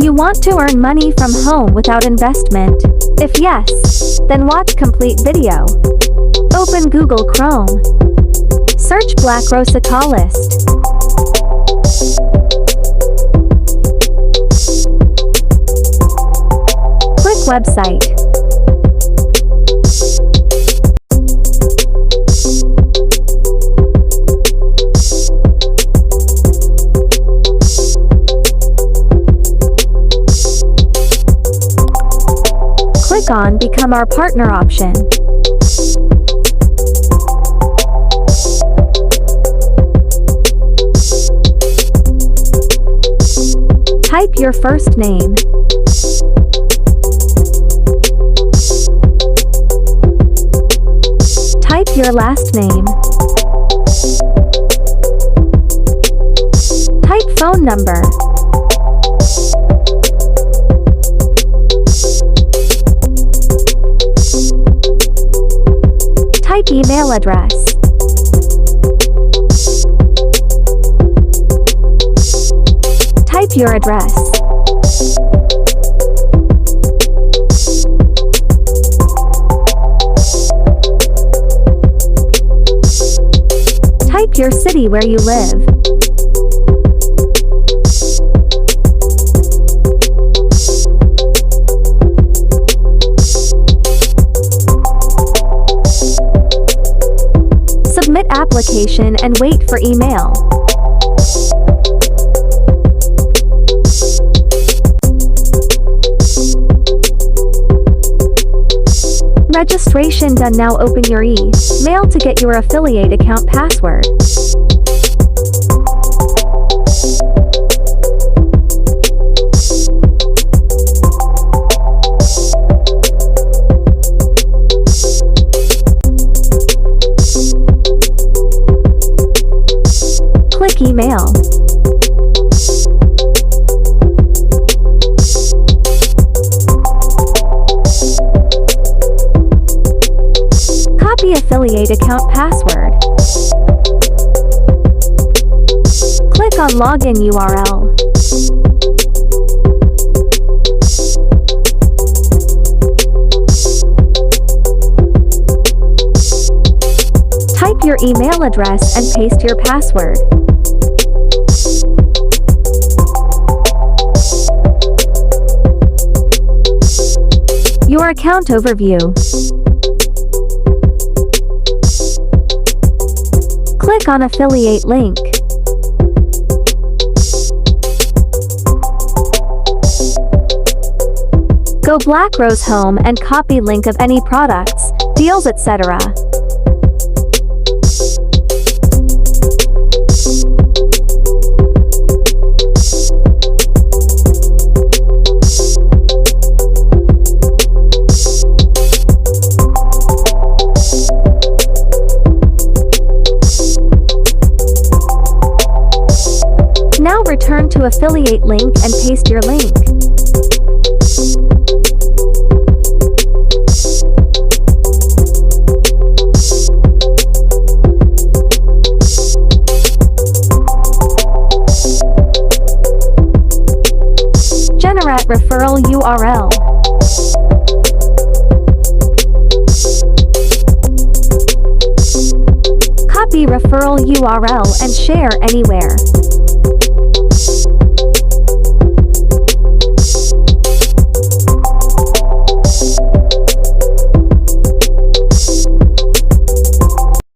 You want to earn money from home without investment? If yes, then watch complete video. Open Google Chrome. Search Black Rosa Call List. Click Website. Click on Become Our Partner option. Type your first name. Type your last name. Type phone number. Type email address. Type your address. Type your city where you live. Submit application and wait for email. Registration done. Now open your e-mail to get your affiliate account password. Click Email. Copy affiliate account password. Click on Login URL. Type your email address and paste your password. Your account overview. Click on affiliate link. Go Black Rose Home and copy link of any products, deals, etc. Now return to affiliate link and paste your link. Generate referral URL. Copy referral URL and share anywhere.